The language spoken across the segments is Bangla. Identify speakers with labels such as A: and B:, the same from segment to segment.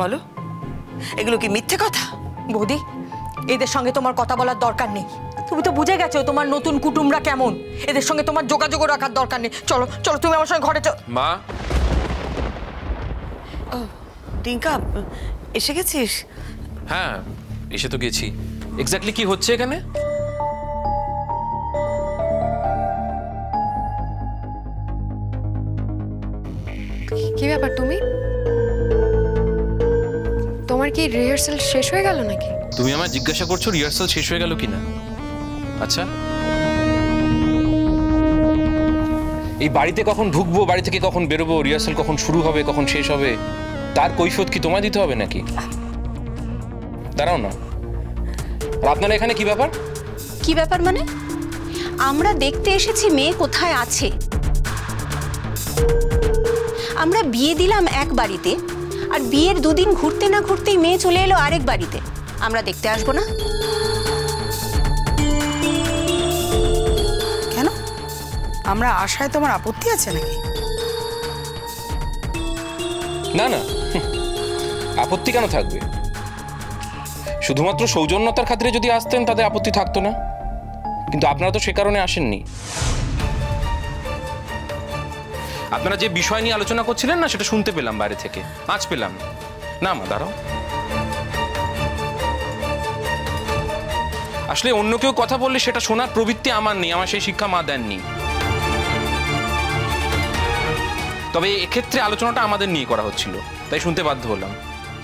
A: বলো, এগুলো কি মিথ্যে কথা?
B: বৌদি, এদের সঙ্গে তোমার কথা বলার দরকার নেই। তুমি তো বুঝে গেছো তোমার নতুন কুটুমরা কেমন। এদের সঙ্গে তোমার যোগাযোগও রাখার দরকার নেই। চলো চলো, তুমি আমার সঙ্গে ঘরে চলো।
C: মা,
A: টিঙ্কা, এসে গেছিস?
C: হ্যাঁ এসে তো গেছি। এক্স্যাক্টলি কি হচ্ছে এখানে?
D: কি ব্যাপার, তোমার কি রিহার্সাল শেষ হয়ে গেল নাকি?
C: তুমি আমায় জিজ্ঞাসা করছো রিহার্সাল শেষ হয়ে গেল কিনা? আচ্ছা, এই বাড়িতে কখন ঢুকবো, বাড়ি থেকে কখন বেরোবো, রিহার্সাল কখন শুরু হবে, কখন শেষ হবে, তার কৈফিয়ত কি তোমায় দিতে হবে নাকি? দাঁড়াও না, আর আপনারা এখানে কি ব্যাপার?
E: কি ব্যাপার মানে? আমরা দেখতে এসেছি মেয়ে কোথায় আছে। আমরা বিয়ে দিলাম এক বাড়িতে, আর বিয়ের দুদিন ঘুরতে না ঘুরতেই মেয়ে চলে এলো আরেক বাড়িতে। আমরা দেখতে আসবো না?
A: কেন? আমরা আশায় তোমার আপত্তি আছে নাকি?
C: না না, আপত্তি কেন থাকবে? শুধুমাত্র সৌজন্যতার খাতিরে যদি আসতেন তাদের আপত্তি থাকতো না, কিন্তু আপনারা তো সে কারণে আসেননি। আপনারা যে বিষয় নিয়ে আলোচনা করছিলেন না, সেটা শুনতে পেলাম বাইরে থেকে, আজ পেলাম না। মা দাঁড়াও, আসলে অন্য কেউ কথা বললে সেটা শোনার প্রবৃত্তি আমার নেই, আমার সেই শিক্ষা মা দেননি। তবে এক্ষেত্রে আলোচনাটা আমাদের নিয়ে করা হচ্ছিল, তাই শুনতে বাধ্য হলাম।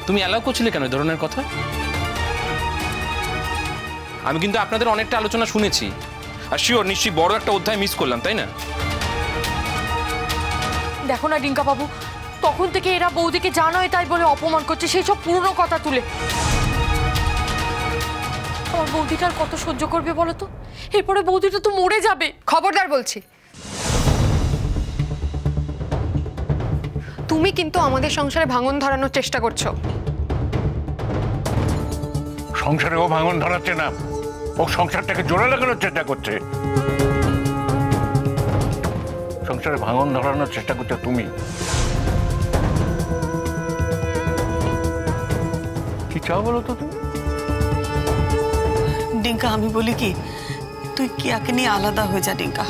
C: তুমি অ্যালাউ করছিলে কেন এই ধরনের কথা? আমি কিন্তু আপনাদের অনেকটা আলোচনা শুনেছি, আর শিওর নিশ্চয়ই বড় একটা অধ্যায় মিস করলাম, তাই না?
B: দেখো না ডিঙ্কা বাবু, তখন থেকে এরা বৌদিকে জানোয় তাই বলে অপমান করছে, সেই সব পুরনো কথা তুলে। আমার বৌদিটার কত সহ্য করবে বলো তো? এরপরে বৌদিটা তো মরে যাবে।
D: খবরদার বলছি, তুমি কিন্তু আমাদের সংসারে ভাঙন ধরানোর চেষ্টা করছো।
F: সংসারে ও ভাঙন ধরাচ্ছে না, ও সংসারটাকে জোড়া লাগানোর চেষ্টা করছে। সংসারে ভাঙন ধরানোর চেষ্টা করছে তুমি। কি চাও বলো তো তুমি?
A: ডিঙ্কা, আমি বলি কি, তুই কিয়াকে নিয়ে আলাদা হয়ে যা ডিঙ্কা।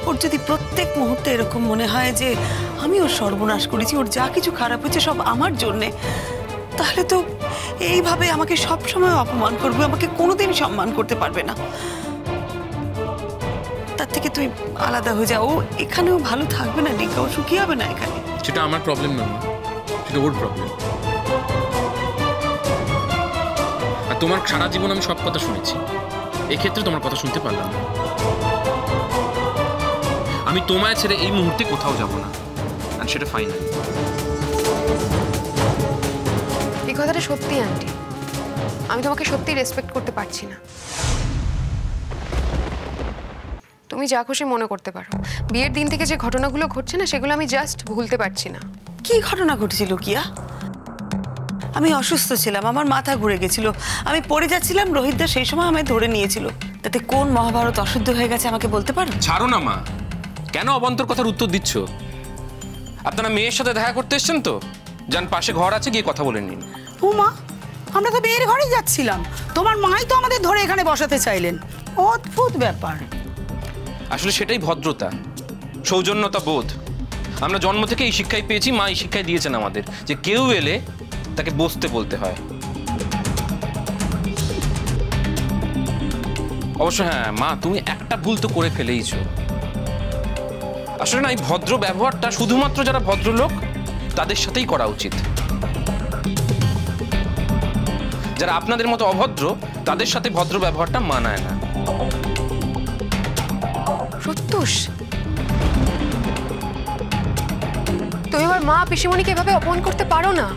A: ওর যদি প্রত্যেক মুহূর্তে এরকম মনে হয় যে আমি ওর সর্বনাশ করেছি, ওর যা কিছু খারাপ হয়েছে সব আমার জন্যে, তাহলে তো এইভাবে আমাকে সবসময় অপমান করবে, আমাকে কোনোদিন সম্মান করতে পারবে না। তার থেকে তুই আলাদা হয়ে যা। ও এখানেও ভালো থাকবে না ডিঙ্কা, ও সুখী হবে না এখানে।
C: সেটা আমার প্রবলেম না, সেটা ওর প্রবলেম। আর তোমার সারা জীবন আমি সব কথা শুনেছি, এক্ষেত্রে তোমার কথা শুনতে পারলাম না। আমি তোমায় ছেড়ে এই মুহূর্তে কোথাও যাব না, আর সেটা ফাইনাল।
D: এই কথাটা সত্যি আন্টি, আমি তোমাকে সত্যি রেসপেক্ট করতে পারছি না। তুমি যা খুশি মনে করতে পারো, বিয়ের দিন থেকে যে ঘটনাগুলো ঘটছে না, সেগুলো আমি জাস্ট ভুলতে পারছি না।
A: কি ঘটনা ঘটেছিল কিয়া? আমি অসুস্থ ছিলাম, আমার মাথা ঘুরে গেছিল, আমি পড়ে যাচ্ছিলাম, রোহিতদা সেই সময় আমায় ধরে নিয়েছিল। তাতে কোন মহাভারত অশুদ্ধ হয়ে গেছে আমাকে বলতে পারো?
C: ছাড়ো না মা, কেন অবান্তর কথার উত্তর দিচ্ছ? আপনারা মেয়ের সাথে দেখা করতে এসছেন তো, যান পাশে ঘর আছে, গিয়ে কথা বলে নিন।
G: ও মা, আমরা তো বিয়ের ঘরেই যাচ্ছিলাম, তোমার মাই তো আমাদের ধরে এখানে বসাতে চাইলেন। অদ্ভুত ব্যাপার।
C: আসলে সেটাই ভদ্রতা, সৌজন্যতা বোধ। আমরা জন্ম থেকে এই শিক্ষাই পেয়েছি, মা এই শিক্ষাই দিয়েছেন আমাদের, যে কেউ এলে তাকে বসতে বলতে হয়। অবশ্য হ্যাঁ মা, তুমি একটা ভুল তো করে ফেলেইছো। আসলে না, এই ভদ্র ব্যবহারটা শুধুমাত্র যারা ভদ্রলোক তাদের সাথেই করা উচিত। যারা আপনাদের মতো অভদ্র তাদের সাথে ভদ্র ব্যবহারটা মানায় না।
D: প্রত্যুষ, তুমি আমার মা পিসিমণিকে এভাবে অপমান করতে পারো না,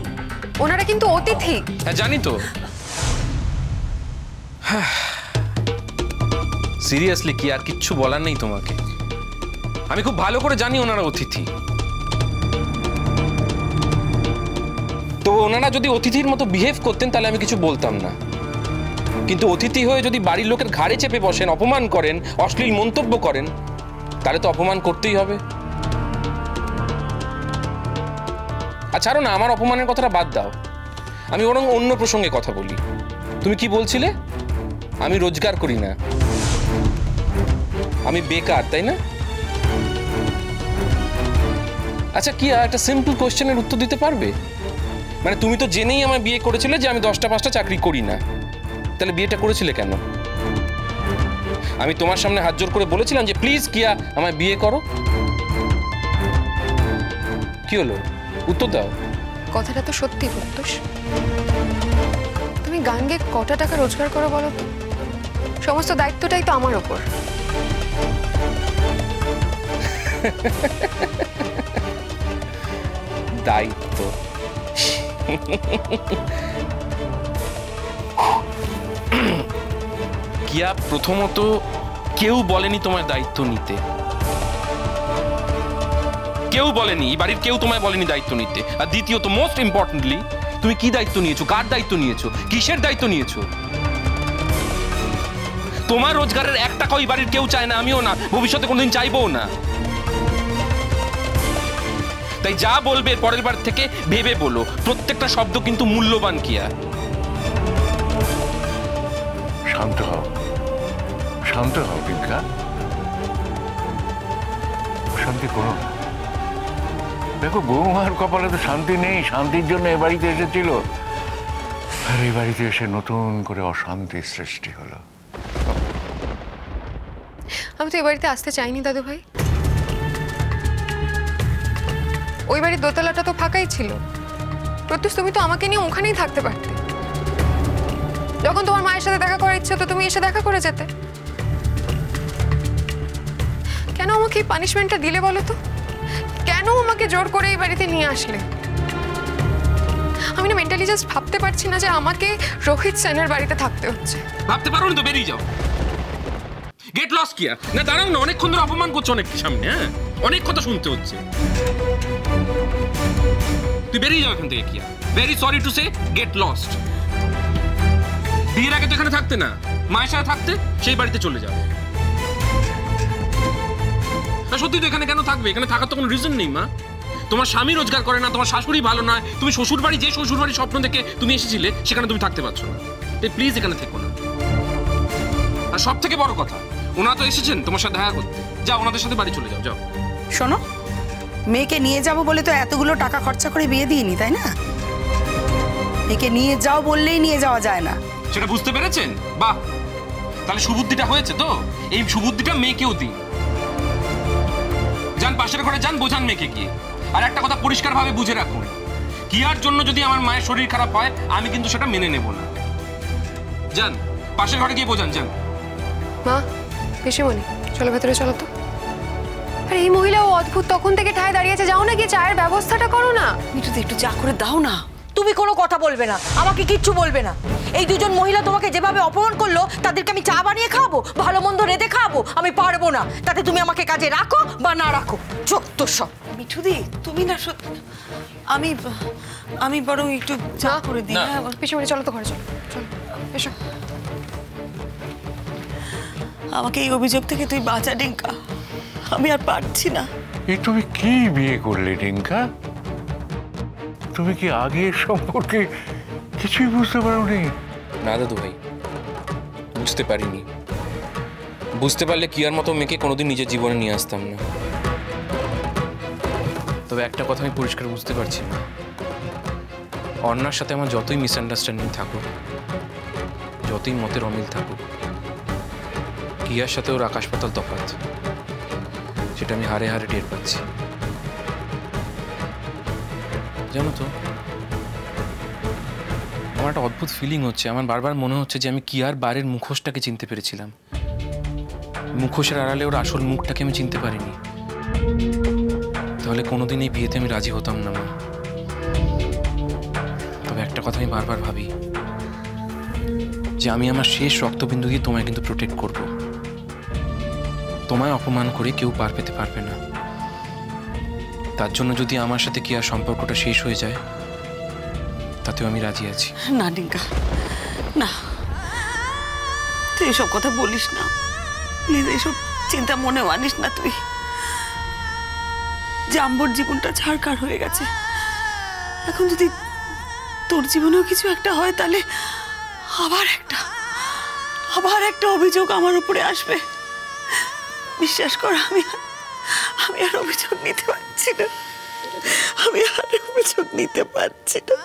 D: ওনারা কিন্তু অতিথি।
C: হ্যাঁ জানি তো। সিরিয়াসলি কি আর কিচ্ছু বলার নেই তোমাকে? আমি খুব ভালো করে জানি ওনারা অতিথি। তো ওনারা যদি অতিথির মতো বিহেভ করতেন তাহলে আমি কিছু বলতাম না, কিন্তু অতিথি হয়ে যদি বাড়ির লোকের ঘাড়ে চেপে বসেন, অপমান করেন, অশ্লীল মন্তব্য করেন, তাহলে তো অপমান করতেই হবে। আর ছাড়ো না, আমার অপমানের কথাটা বাদ দাও, আমি বরং অন্য প্রসঙ্গে কথা বলি। তুমি কি বলছিলে? আমি রোজগার করি না, আমি বেকার, তাই না? আচ্ছা কি একটা সিম্পল কোশ্চেনের উত্তর দিতে পারবে? মানে তুমি তো জেনেই আমায় বিয়ে করেছিলে যে আমি 10টা 5টা চাকরি করি না, তাহলে বিয়েটা করেছিলে কেন? আমি তোমার সামনে হাত জোর করে বলেছিলাম যে প্লিজ কিয়া আমায় বিয়ে করো? কি হলো, উত্তর দাও।
D: কথাটা তো সত্যি প্রত্যুষ। তুমি গান গেয়ে কটা টাকা রোজগার করো বলো তো? সমস্ত দায়িত্বটাই তো আমার ওপর।
C: দায়িত্ব? কিয়া, প্রথমত কেউ বলেনি তোমার দায়িত্ব নিতে, কেউ বলেনি, এই বাড়ির কেউ তোমায় বলেনি দায়িত্ব নিতে। আর দ্বিতীয়ত মোস্ট ইম্পর্টেন্টলি, তুমি কি দায়িত্ব নিয়েছো, কার দায়িত্ব নিয়েছো, কিসের দায়িত্ব নিয়েছো? তোমার রোজগারের 1 টাকা ওই বাড়ির কেউ চায় না, আমিও না, ভবিষ্যতে কোনোদিন চাইবও না। তাই যা বলবে পরের বার থেকে ভেবে বলো, প্রত্যেকটা শব্দ কিন্তু মূল্যবান। কিয়া,
F: শান্ত হও, শান্ত হও টিঙ্কা, শান্তি করো না। দেখো বৌমার কপালে তো শান্তি নেই, শান্তির জন্য এ বাড়িতে এসেছিল, আর এই বাড়িতে এসে নতুন করে অশান্তির সৃষ্টি হলো।
D: আমি তো এ বাড়িতে আসতে চাইনি দাদু ভাই। ওই বাড়ির দোতলাটা তো ফাঁকাই ছিল। প্রত্যুষ, তুমি তো আমাকে নিয়ে ওখানেই থাকতে পারতে। যখন তোমার মায়ের সাথে দেখা করার ইচ্ছে হতো তুমি এসে দেখা করে যেতে। কেন আমাকে এই পানিশমেন্টটা দিলে বলো তো? কেন আমাকে জোর করে এই বাড়িতে নিয়ে আসলে? আমি না মেন্টালি জাস্ট ভাবতে পারছি না যে আমাকে রোহিত সেনের বাড়িতে থাকতে হচ্ছে।
C: ভাবতে পারো না তো বেরিয়ে যাও। Get lost. কিয়া, না দাঁড়াও না, অনেকক্ষণ ধরে অপমান করছো অনেক সামনে, হ্যাঁ অনেক কথা শুনতে হচ্ছে। তুই বেরিয়ে যাও এখান থেকে। কিয়া, very sorry to say, get lost. বিয়ের আগে তো এখানে থাকতে না, মায়ের সাথে থাকতে, সেই বাড়িতে চলে যাও। সত্যি তো এখানে কেন থাকবে? এখানে থাকার তো কোনো রিজন নেই মা। তোমার স্বামী রোজগার করে না, তোমার শাশুড়ি ভালো নয়, তুমি শ্বশুর বাড়ি, যে শ্বশুর বাড়ির স্বপ্ন থেকে তুমি এসেছিলে সেখানে তুমি থাকতে পারছো না। তাই প্লিজ এখানে থেকো না। আর সব থেকে বড় কথা, ওনারা তো এসেছেন তোমার সাথে দেখা করতে, যাও ওনাদের সাথে বাড়ি চলে যাও। যাও।
G: শোনো, মেয়েকে নিয়ে যাব বলে তো এতগুলো টাকা খরচা করে বিয়ে দিইনি, তাই না? মেয়েকে নিয়ে যাও বললেই নিয়ে যাওয়া যায় না।
C: সেটা বুঝতে পেরেছেন? বাহ, তাহলে সুবুদ্ধিটা হয়েছে তো। এই সুবুদ্ধিটা মেয়েকেও দিন। যান পাশের ঘরে যান, বোঝান মেয়েকে গিয়ে। আর একটা কথা পরিষ্কারভাবে বুঝে রাখুন, কিয়ার জন্য যদি আমার মায়ের শরীর খারাপ হয় আমি কিন্তু সেটা মেনে নেব না। যান পাশের ঘরে গিয়ে বোঝান। যান।
D: মা, পিসিমণি, চলো ভেতরে চলো তো। আর এই মহিলাও অদ্ভুত, তখন থেকে ঠায় দাঁড়িয়েছে। যাও না, গিয়ে চায়ের ব্যবস্থাটা করো না।
A: মিঠুদি, একটু চা করে দাও না।
B: তুমি কোনো কথা বলবে না, আমাকে কিচ্ছু বলবে না। এই দুজন মহিলা তোমাকে যেভাবে অপমান করলো, তাদেরকে আমি চা বানিয়ে খাবো, ভালো মন্দ রেঁধে খাবো? আমি পারবো না। তাতে তুমি আমাকে কাজে রাখো বা না রাখো, চোখ তো সব।
A: মিঠুদি, তুমি না সত্যি, আমি বরং একটু চা করে দিই। হ্যাঁ
D: পিসিমণি, চলো তো ঘরে, চলো চলো এসো।
A: আমাকে এই অভিযোগ থেকে তুই বাঁচা টিঙ্কা, আমি আর পারছি না।
F: এই তুমি কি বিয়ে করলে টিঙ্কা? তুমি কি আগে সম্পর্কে কিছুই বুঝতে পারোনি?
C: না দাদু ভাই, বুঝতে পারিনি। বুঝতে পারলে কিয়ার মতো মেয়েকে কোনোদিন নিজের জীবনে নিয়ে আসতাম না। তবে একটা কথা আমি পরিষ্কার বুঝতে পারছি না, অর্ণার সাথে আমার যতই মিসআন্ডারস্ট্যান্ডিং থাকুক, যতই মতের অমিল থাকুক, কিয়ার সাথে ওর আকাশ পাতাল তফাৎ, সেটা আমি হারে হারে টের পাচ্ছি। জানো তো, আমার একটা অদ্ভুত ফিলিং হচ্ছে। আমার বারবার মনে হচ্ছে যে আমি কিয়ার বাড়ির মুখোশটাকে চিনতে পেরেছিলাম, মুখোশের আড়ালে ওর আসল মুখটাকে আমি চিনতে পারিনি। তাহলে কোনোদিন এই বিয়েতে আমি রাজি হতাম না মা। তবে একটা কথা আমি বারবার ভাবি, যে আমি আমার শেষ রক্তবিন্দু দিয়ে তোমায় কিন্তু প্রোটেক্ট করব। তোমায় অপমান করে কেউ পার পেতে পারবে না। তার জন্য যদি আমার সাথে কিয়ার সম্পর্কটা শেষ হয়ে যায়, তাতেও আমি রাজি আছি।
A: না টিঙ্কা, না, তুই এসব কথা বলিস না প্লিজ। এসব চিন্তা মনেও আনিস না তুই। জাম্বর জীবনটা ছাড়কার হয়ে গেছে। এখন যদি তোর জীবনেও কিছু একটা হয় তাহলে আবার একটা অভিযোগ আমার উপরে আসবে। বিশ্বাস কর, আমি আর অভিযোগ নিতে পারছি না। আমি আর অভিযোগ নিতে পারছি না।